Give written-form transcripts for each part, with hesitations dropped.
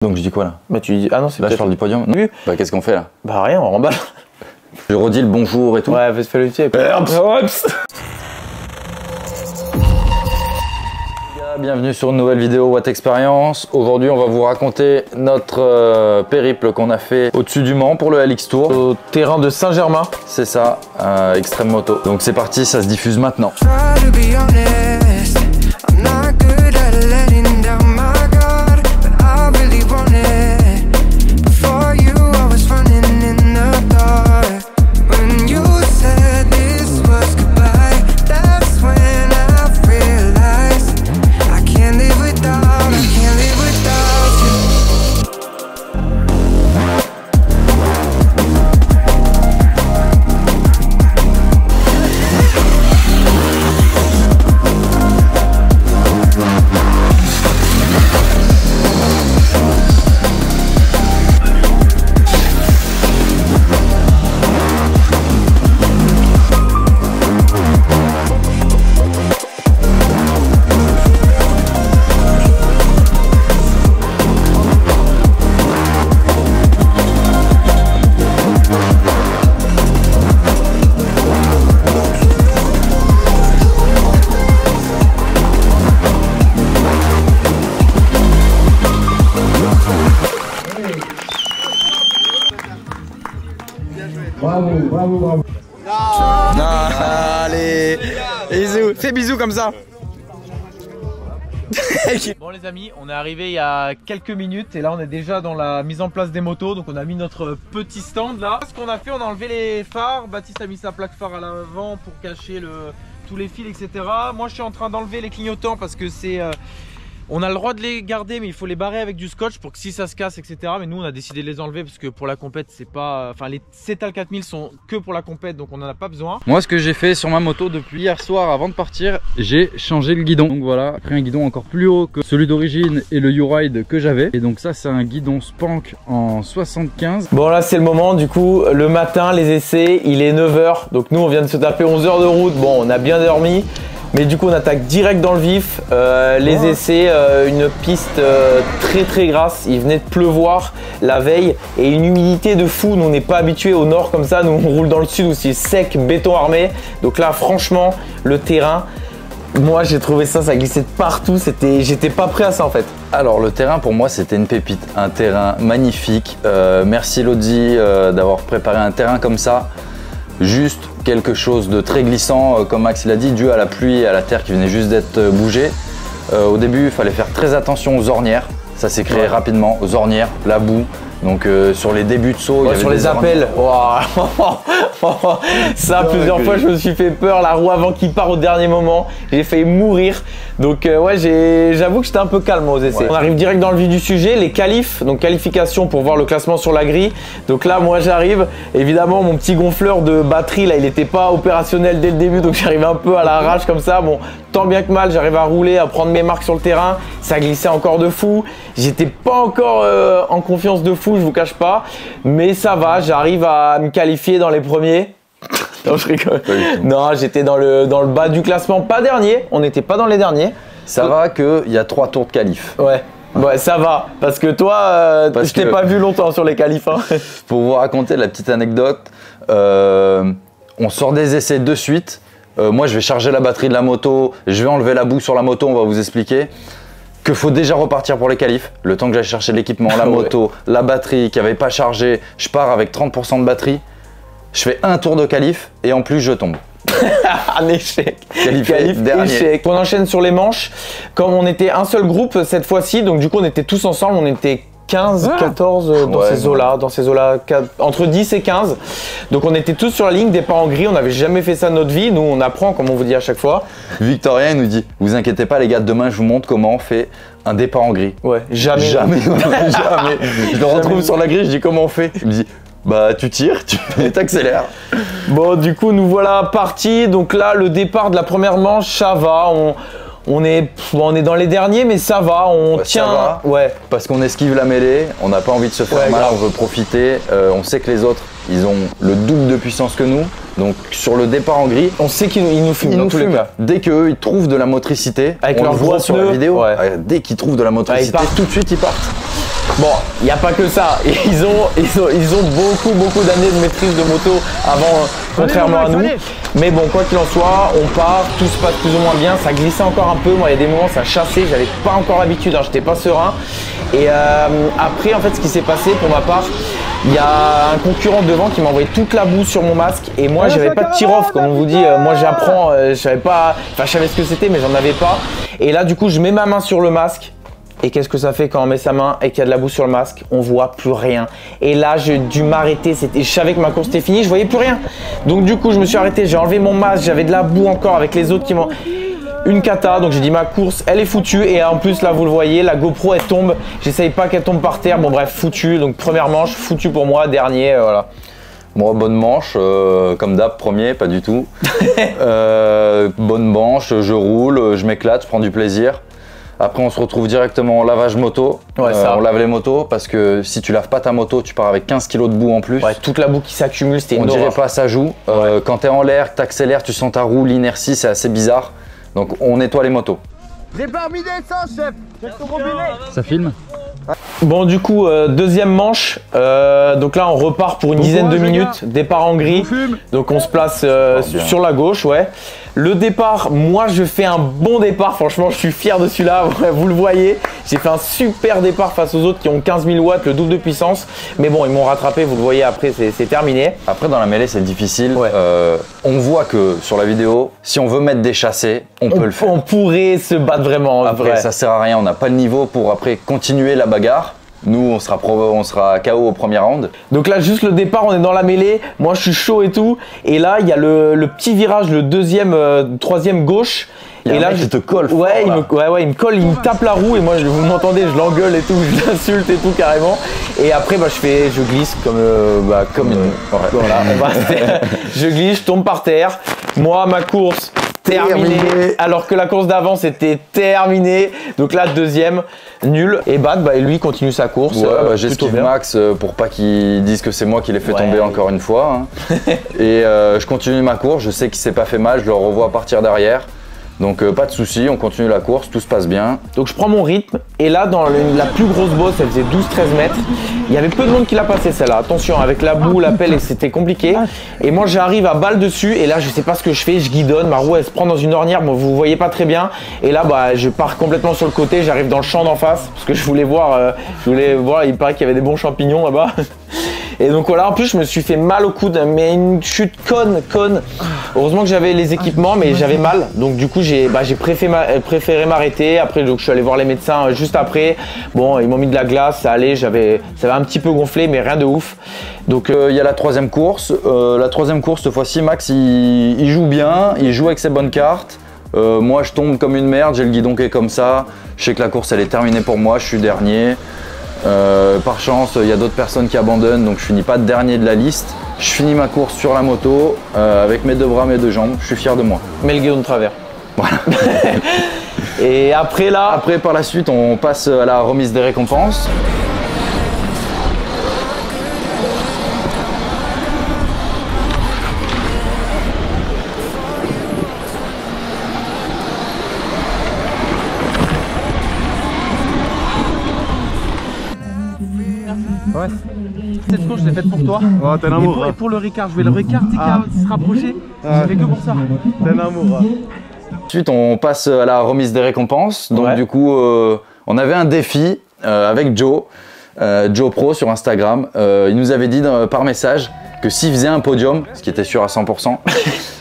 Donc je dis quoi là? Bah tu dis, ah non c'est là je parle du podium. Non. Bah qu'est-ce qu'on fait là? Bah rien, on remballe. Je redis le bonjour et tout. Ouais, fais le pied. Bienvenue sur une nouvelle vidéo Watt Experience. Aujourd'hui on va vous raconter notre périple qu'on a fait au-dessus du Mans pour le LX Tour. Au terrain de Saint-Germain. C'est ça, Extreme Moto. Donc c'est parti, ça se diffuse maintenant. Bravo. Non, allez, bisous, fais bisous comme ça. Bon les amis, on est arrivé il y a quelques minutes et là on est déjà dans la mise en place des motos. Donc on a mis notre petit stand là. Ce qu'on a fait, on a enlevé les phares. Baptiste a mis sa plaque phare à l'avant pour cacher tous les fils, etc. Moi je suis en train d'enlever les clignotants parce que c'est... on a le droit de les garder mais il faut les barrer avec du scotch pour que si ça se casse, etc. Mais nous on a décidé de les enlever parce que pour la compète c'est pas... Enfin les Cetal 4000 sont que pour la compète donc on n'en a pas besoin. Moi ce que j'ai fait sur ma moto depuis hier soir avant de partir, j'ai changé le guidon. Donc voilà, j'ai pris un guidon encore plus haut que celui d'origine et le U-Ride que j'avais. Et donc ça c'est un guidon Spank en 75. Bon là c'est le moment du coup, le matin les essais, il est 9 h. Donc nous on vient de se taper 11 heures de route. Bon on a bien dormi. Mais du coup on attaque direct dans le vif, les essais, une piste très grasse, il venait de pleuvoir la veille et une humidité de fou, nous on n'est pas habitué au nord comme ça, nous on roule dans le sud où c'est sec, béton armé. Donc là franchement le terrain, moi j'ai trouvé ça glissait de partout, j'étais pas prêt à ça en fait. Alors le terrain pour moi c'était une pépite, un terrain magnifique, merci Lodi d'avoir préparé un terrain comme ça. Juste quelque chose de très glissant, comme Max l'a dit, dû à la pluie et à la terre qui venait juste d'être bougée. Au début, il fallait faire très attention aux ornières. Ça s'est créé rapidement, aux ornières, la boue. Donc sur les débuts de saut, il y avait sur les appels, ça plusieurs fois je me suis fait peur, la roue avant qui part au dernier moment, j'ai failli mourir. Donc ouais, j'avoue que j'étais un peu calme aux essais. On arrive direct dans le vif du sujet, les qualifs, donc qualification pour voir le classement sur la grille. Donc là moi j'arrive, évidemment mon petit gonfleur de batterie là il n'était pas opérationnel dès le début, donc j'arrive un peu à l'arrache comme ça. Bon, tant bien que mal j'arrive à rouler, à prendre mes marques sur le terrain, ça glissait encore de fou. J'étais pas encore en confiance de fou, je vous cache pas, mais ça va, j'arrive à me qualifier dans les premiers. Non, je rigole. Non, j'étais dans le bas du classement, pas dernier, on n'était pas dans les derniers. Ça va qu'il y a 3 tours de qualif. Ouais, ça va, parce que toi, je t'ai pas vu longtemps sur les qualifs. Hein. Pour vous raconter la petite anecdote, on sort des essais de suite. Moi, je vais charger la batterie de la moto, je vais enlever la boue sur la moto, on va vous expliquer. Qu'il faut déjà repartir pour les qualifs, le temps que j'aille chercher l'équipement, la moto, la batterie qui n'avait pas chargé, je pars avec 30% de batterie, je fais un tour de qualif et en plus je tombe. Un échec. Qualif échec. On enchaîne sur les manches, comme on était un seul groupe cette fois-ci, donc du coup on était tous ensemble, on était 15, 14 dans ces eaux-là, entre 10 et 15. Donc on était tous sur la ligne, départ en gris, on n'avait jamais fait ça de notre vie, nous on apprend comme on vous dit à chaque fois. Victorien nous dit, vous inquiétez pas les gars, demain je vous montre comment on fait un départ en gris. Ouais, jamais. Je le retrouve sur la grille, je dis comment on fait, il me dit, bah tu tires et t'accélères. Bon du coup nous voilà partis, donc là le départ de la première manche ça va, on est dans les derniers mais ça va, on tient. Ça va, parce qu'on esquive la mêlée, on n'a pas envie de se faire mal, on veut profiter, on sait que les autres ils ont le double de puissance que nous, donc sur le départ en gris, on sait qu'ils nous fument. Dès qu'eux ils trouvent de la motricité, avec on leur le voit sur la vidéo, dès qu'ils trouvent de la motricité, tout de suite ils partent. Bon, il n'y a pas que ça. Ils ont beaucoup d'années de maîtrise de moto avant, contrairement à nous. Mais bon, quoi qu'il en soit, on part, tout se passe plus ou moins bien. Ça glissait encore un peu. Moi, il y a des moments, ça chassait. J'avais pas encore l'habitude, hein, j'étais pas serein. Et après, en fait, ce qui s'est passé pour ma part, il y a un concurrent devant qui m'a envoyé toute la boue sur mon masque. Et moi, j'avais pas de tir-off, comme on vous dit. Moi, j'apprends. Je savais ce que c'était, mais j'en avais pas. Et là, du coup, je mets ma main sur le masque. Et qu'est-ce que ça fait quand on met sa main et qu'il y a de la boue sur le masque? On voit plus rien. Et là, j'ai dû m'arrêter. Je savais que ma course était finie, je voyais plus rien. Donc du coup, je me suis arrêté, j'ai enlevé mon masque, j'avais de la boue encore avec les autres qui m'ont... Une cata, donc j'ai dit ma course, elle est foutue. Et en plus, là, vous le voyez, la GoPro, elle tombe. J'essaye pas qu'elle tombe par terre. Bon bref, foutu. Donc première manche, foutu pour moi. Dernier, voilà. Moi, bonne manche, comme d'hab, premier, pas du tout. Bonne manche, je roule, je m'éclate, je prends du plaisir. Après, on se retrouve directement au lavage moto. Ouais, on lave les motos parce que si tu laves pas ta moto, tu pars avec 15 kg de boue en plus. Ouais, toute la boue qui s'accumule, c'était une horreur. On dirait pas, ça joue. Quand tu es en l'air, tu accélères, tu sens ta roue, l'inertie, c'est assez bizarre. Donc, on nettoie les motos. J'ai pas remis d'essence, chef. J'ai ton robinet. Ça filme? Bon, du coup, deuxième manche. Donc là, on repart pour une dizaine de minutes. Départ en gris. Donc on se place sur la gauche, ouais. Le départ, moi, je fais un bon départ. Franchement, je suis fier de celui-là. Vous le voyez. J'ai fait un super départ face aux autres qui ont 15 000 watts, le double de puissance. Mais bon, ils m'ont rattrapé. Vous le voyez après, c'est terminé. Après, dans la mêlée, c'est difficile. Ouais. On voit que sur la vidéo, si on veut mettre des chassés, on peut le faire. On pourrait se battre vraiment. Après, ça sert à rien. On n'a pas le niveau pour après continuer la bagarre. Nous, on sera KO au premier round. Donc là, juste le départ, on est dans la mêlée. Moi, je suis chaud et tout. Et là, il y a le petit virage, le deuxième, troisième gauche. Et là, je te colle. Ouais, il me colle, il me tape la roue. Et moi, vous m'entendez, je l'engueule et tout, je l'insulte et tout carrément. Et après, bah, je glisse comme une. Voilà, je glisse, je tombe par terre. Moi, ma course. Terminé. Alors que la course d'avant c'était terminé. Donc là deuxième nul et Bad lui continue sa course. Ouais, j'esquive Max pour pas qu'il dise que c'est moi qui l'ai fait tomber encore une fois. Hein. Et je continue ma course. Je sais qu'il s'est pas fait mal. Je le revois partir derrière. Donc pas de souci, on continue la course, tout se passe bien. Donc je prends mon rythme et là dans la plus grosse bosse, elle faisait 12-13 mètres. Il y avait peu de monde qui l'a passé celle-là, attention avec la boue, la pelle et c'était compliqué. Et moi j'arrive à balle dessus et là je sais pas ce que je fais, je guidonne, ma roue elle se prend dans une ornière, bon, vous voyez pas très bien. Et là bah, je pars complètement sur le côté, j'arrive dans le champ d'en face parce que je voulais voir, il paraît qu'il y avait des bons champignons là-bas. Et donc voilà, en plus je me suis fait mal au coude, mais une chute conne. Heureusement que j'avais les équipements, mais j'avais mal. Donc du coup j'ai préféré m'arrêter. Après donc je suis allé voir les médecins juste après. Bon, ils m'ont mis de la glace, ça allait, ça avait un petit peu gonflé, mais rien de ouf. Donc il y a la troisième course. La troisième course, cette fois-ci, Max il joue bien, il joue avec ses bonnes cartes. Moi je tombe comme une merde, j'ai le guidon qui est comme ça. Je sais que la course elle est terminée pour moi, je suis dernier. Par chance, il y a d'autres personnes qui abandonnent, donc je finis pas dernier de la liste. Je finis ma course sur la moto avec mes deux bras, mes deux jambes. Je suis fier de moi. Mais le guidon de travers. Voilà. Et après là, par la suite, on passe à la remise des récompenses. Ouais. Cette course, je l'ai faite pour toi. Oh, t'es un amour. Et pour le Ricard, je vais le Ricard, tu sais, se rapprocher. Je fais que pour ça. T'es un amour. Ensuite, on passe à la remise des récompenses. Donc, du coup, on avait un défi avec Joe Pro sur Instagram. Il nous avait dit par message que s'il faisait un podium, ce qui était sûr à 100%,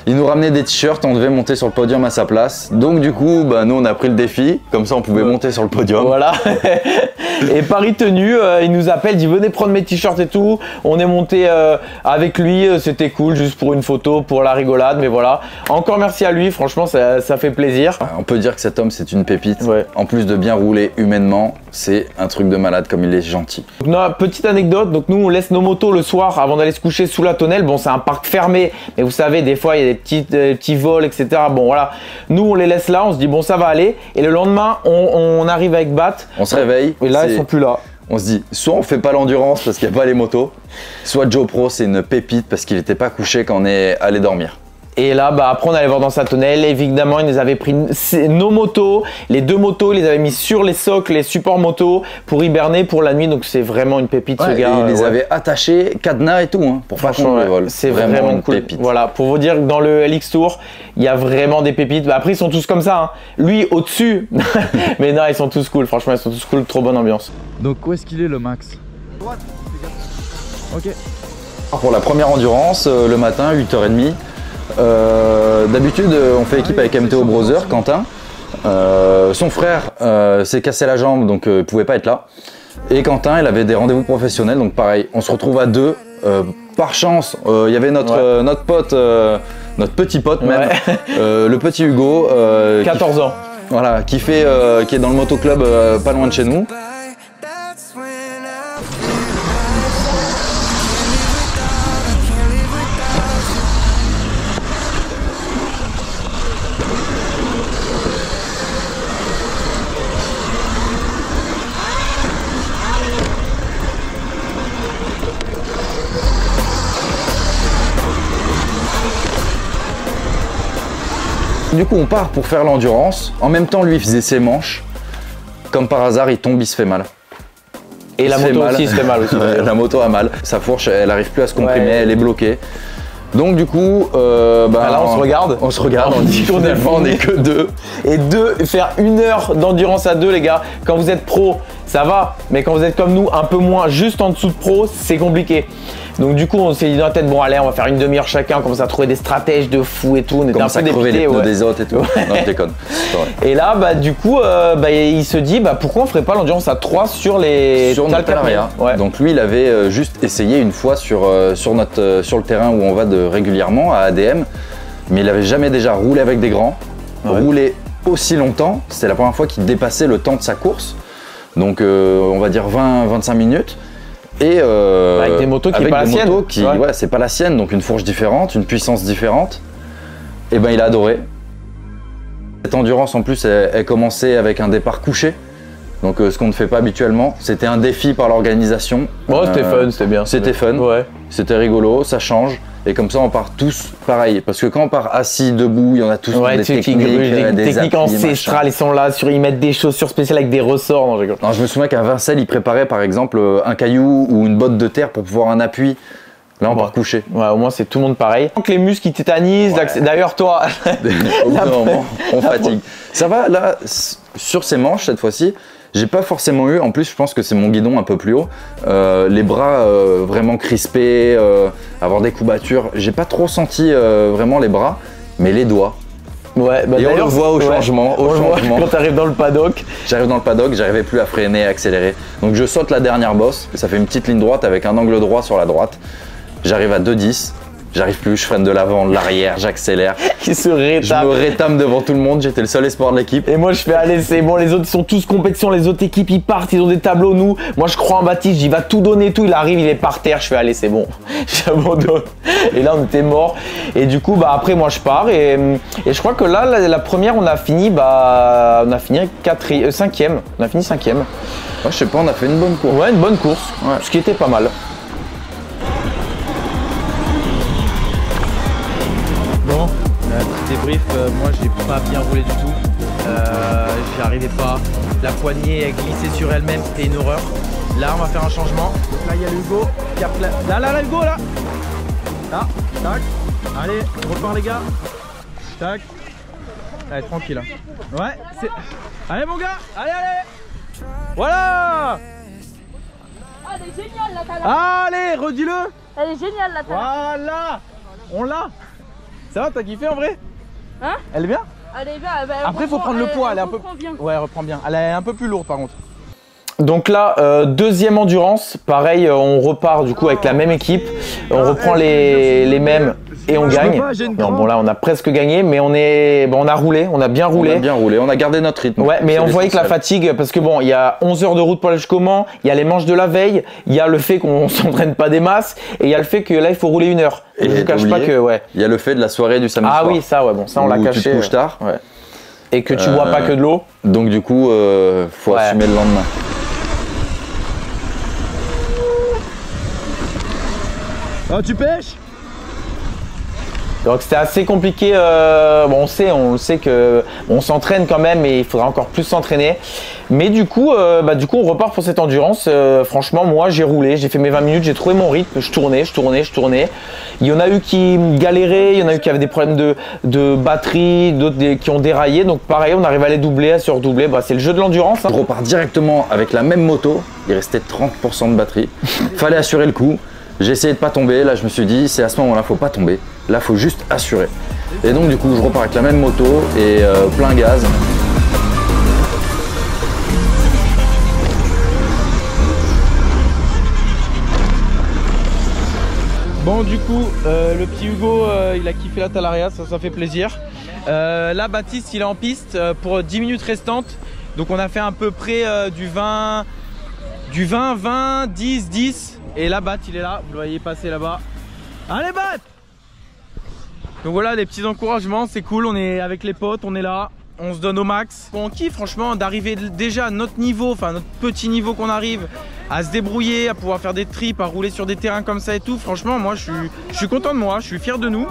il nous ramenait des t-shirts, on devait monter sur le podium à sa place. Donc du coup, bah, nous on a pris le défi, comme ça on pouvait monter sur le podium. Voilà. Et Paris tenu, il nous appelle, il dit venez prendre mes t-shirts et tout. On est monté avec lui, c'était cool, juste pour une photo, pour la rigolade, mais voilà. Encore merci à lui, franchement ça fait plaisir. On peut dire que cet homme c'est une pépite. Ouais. En plus de bien rouler humainement, c'est un truc de malade comme il est gentil. Donc, petite anecdote, donc nous on laisse nos motos le soir avant d'aller se coucher sous la tonnelle. Bon, c'est un parc fermé, mais vous savez, des fois il y a des petits vols, etc. Bon voilà, nous on les laisse là, on se dit bon ça va aller. Et le lendemain, on arrive avec Bat. On se réveille. Et là ils sont plus là. On se dit, soit on fait pas l'endurance parce qu'il n'y a pas les motos, soit Joe Pro c'est une pépite parce qu'il n'était pas couché quand on est allé dormir. Et là, bah, après, on allait voir dans sa tonnelle. Évidemment, ils nous avaient pris nos motos, les 2 motos, ils les avaient mis sur les socles, les supports motos pour hiberner pour la nuit. Donc, c'est vraiment une pépite, ce gars. Ils les avaient attachés, cadenas et tout, hein, pour pas qu'on les vole. C'est vraiment une cool. pépite. Voilà, pour vous dire que dans le LX Tour, il y a vraiment des pépites. Bah, après, ils sont tous comme ça. Hein. Lui, au-dessus. Mais non, ils sont tous cool. Franchement, ils sont tous cool. Trop bonne ambiance. Donc, où est-ce qu'il est, le Max? Ok. Pour la première endurance, le matin, 8h30. D'habitude, on fait équipe avec MTO Brother, Quentin. Son frère s'est cassé la jambe, donc il pouvait pas être là. Et Quentin, il avait des rendez-vous professionnels, donc pareil, on se retrouve à 2. Par chance, il y avait notre pote, notre petit pote même, le petit Hugo. 14 ans. Voilà, qui est dans le motoclub pas loin de chez nous. Du coup, on part pour faire l'endurance. En même temps, lui, il faisait ses manches. Comme par hasard, il tombe, il se fait mal. Et la moto aussi se fait mal aussi. La moto a mal. Sa fourche, elle n'arrive plus à se comprimer, elle est bloquée. Donc du coup, là on se regarde. On se regarde, on dit qu'on est que 2. Et 2, faire 1 heure d'endurance à 2, les gars, quand vous êtes pro, ça va. Mais quand vous êtes comme nous, un peu moins, juste en dessous de pro, c'est compliqué. Donc du coup, on s'est dit dans la tête, bon allez, on va faire une demi-heure chacun, on commence à trouver des stratèges de fou et tout. On était un peu crever les pneus dépités, des autres et tout. Non, je déconne. Et là, bah du coup, il se dit, bah pourquoi on ferait pas l'endurance à 3 sur les Talcaria. Donc lui, il avait juste essayé une fois sur le terrain où on va régulièrement à ADM, mais il n'avait jamais déjà roulé avec des grands, roulé aussi longtemps. C'était la première fois qu'il dépassait le temps de sa course. Donc on va dire 20-25 minutes. Et avec des motos qui n'est pas la sienne. C'est pas la sienne, donc une fourche différente, une puissance différente. Et ben il a adoré. Cette endurance en plus, elle commençait avec un départ couché. Donc ce qu'on ne fait pas habituellement. C'était un défi par l'organisation. Bon, c'était fun, c'était bien. C'était fun, c'était rigolo, ça change. Et comme ça, on part tous pareil. Parce que quand on part assis, debout, il y en a tous des techniques ancestrales. Ils sont là, ils mettent des chaussures spéciales avec des ressorts. Non, je me souviens qu'à Vincelles, ils préparaient par exemple un caillou ou une botte de terre pour pouvoir un appui. Là, on part couché. Ouais, au moins, c'est tout le monde pareil. Donc, les muscles qui tétanisent. D'ailleurs, toi, au bout d'un moment, on fatigue. Ça va, là, sur ces manches, cette fois-ci, j'ai pas forcément eu, en plus je pense que c'est mon guidon un peu plus haut, les bras vraiment crispés, avoir des courbatures. J'ai pas trop senti vraiment les bras, mais les doigts. Ouais, et on le voit au changement. Quand t'arrives dans le paddock. J'arrive dans le paddock, j'arrivais plus à freiner, à accélérer. Donc je saute la dernière bosse, ça fait une petite ligne droite avec un angle droit sur la droite. J'arrive à 2,10. J'arrive plus, je freine de l'avant, de l'arrière, j'accélère. Il se rétame. Je me rétame devant tout le monde, j'étais le seul espoir de l'équipe. Et moi je fais allez, c'est bon, les autres sont tous compétition, les autres équipes ils partent, ils ont des tableaux, nous. Moi je crois en Baptiste, j'y va tout donner, tout. Il arrive, il est par terre, je fais allez, c'est bon, j'abandonne. Et là on était mort. Et du coup, bah après moi je pars et je crois que là, la première, on a fini 5e. On a fini 5e. Ouais, je sais pas, on a fait une bonne course. Ouais, une bonne course, ce qui était pas mal. Petit débrief, moi j'ai pas bien roulé du tout, j'y arrivais pas, la poignée elle glissait sur elle-même, c'était une horreur. Là on va faire un changement, donc là il y a le Hugo, là Hugo là, tac, allez on repart les gars, tac, allez tranquille, ouais, allez mon gars, allez, voilà. Ah, elle est géniale la talent. Allez, redis-le. Elle est géniale la talent. Voilà, on l'a. Ça va, t'as kiffé en vrai? Hein? Elle est bien? Elle est bien. Après, il faut prendre le poids. Elle est un peu. Bien. Ouais, elle reprend bien. Elle est un peu plus lourde par contre. Donc là, deuxième endurance, pareil, on repart du coup avec la même équipe, on reprend les mêmes et on gagne. Non, bon là on a presque gagné, mais on a roulé, on a bien roulé. On a bien roulé, on a gardé notre rythme. Ouais, mais on voyait que la fatigue, parce que bon, il y a 11 heures de route pour aller jusqu'au Mans, il y a les manches de la veille, il y a le fait qu'on s'entraîne pas des masses, et il y a le fait que là il faut rouler 1 heure. Et je vous cache pas que il y a le fait de la soirée du samedi soir. Ah oui, ça ouais, bon ça on l'a caché. Tu te couches tard. Ouais. Et que tu bois pas que de l'eau. Donc du coup, faut assumer le lendemain. Oh, tu pêches? Donc c'était assez compliqué. Bon, on le sait que on s'entraîne quand même, mais il faudra encore plus s'entraîner. Mais du coup, on repart pour cette endurance. Franchement, moi, j'ai roulé, j'ai fait mes 20 minutes, j'ai trouvé mon rythme, je tournais. Il y en a eu qui galéraient, il y en a eu qui avaient des problèmes de batterie, d'autres qui ont déraillé. Donc pareil, on arrive à les doubler, à se redoubler. C'est le jeu de l'endurance. Je repars directement avec la même moto. Il restait 30% de batterie. Fallait assurer le coup. J'ai essayé de pas tomber. Là, je me suis dit, c'est à ce moment-là, faut pas tomber. Là, faut juste assurer. Et donc, du coup, je repars avec la même moto et plein gaz. Bon, du coup, le petit Hugo, il a kiffé la Talaria, ça fait plaisir. Là, Baptiste, il est en piste pour 10 minutes restantes. Donc, on a fait à peu près du 20, 10, 10. Et là, Bat, il est là. Vous le voyez passer là-bas. Allez, Bat! Donc voilà, des petits encouragements, c'est cool. On est avec les potes, on est là. On se donne au max. Bon, on kiffe franchement d'arriver déjà à notre niveau, enfin notre petit niveau qu'on arrive, à se débrouiller, à pouvoir faire des trips, à rouler sur des terrains comme ça et tout. Franchement, moi je suis content de moi, je suis fier de nous.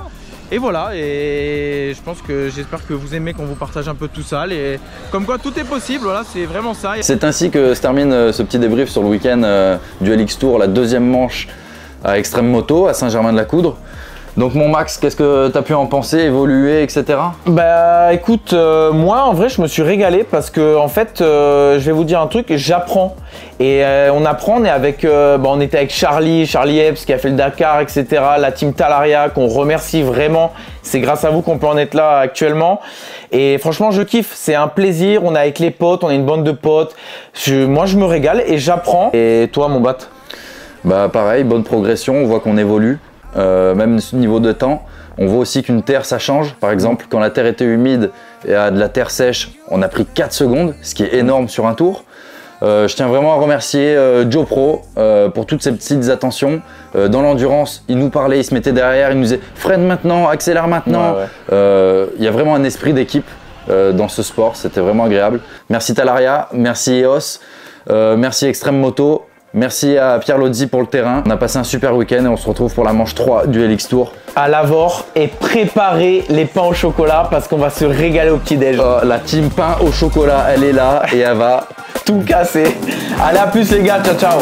Et voilà, et je pense que j'espère que vous aimez qu'on vous partage un peu tout ça. Et comme quoi tout est possible, voilà, c'est vraiment ça. C'est ainsi que se termine ce petit débrief sur le week-end du LX Tour, la deuxième manche à Extrême Moto à Saint-Germain-de-la-Coudre. Donc mon Max, qu'est-ce que tu as pu en penser, évoluer, etc. Bah écoute, moi en vrai je me suis régalé parce que en fait je vais vous dire un truc, j'apprends. Et on apprend, on était avec Charlie Epps qui a fait le Dakar, etc. La team Talaria qu'on remercie vraiment. C'est grâce à vous qu'on peut en être là actuellement. Et franchement je kiffe, c'est un plaisir, on est avec les potes, on est une bande de potes. Moi je me régale et j'apprends. Et toi mon Bat? Bah pareil, bonne progression, on voit qu'on évolue. Même niveau de temps, on voit aussi qu'une terre ça change. Par exemple, quand la terre était humide et à de la terre sèche, on a pris 4 secondes, ce qui est énorme sur un tour. Je tiens vraiment à remercier Joe Pro pour toutes ces petites attentions. Dans l'endurance, il nous parlait, il se mettait derrière, il nous disait freine maintenant, accélère maintenant. Il y a vraiment un esprit d'équipe dans ce sport, c'était vraiment agréable. Merci Talaria, merci EOS, merci Extreme Moto. Merci à Pierre Lodzi pour le terrain. On a passé un super week-end et on se retrouve pour la manche 3 du LX Tour. À Lavore et préparez les pains au chocolat parce qu'on va se régaler au petit-déj. La team pain au chocolat, elle est là et elle va tout casser. Allez, à plus les gars, ciao ciao.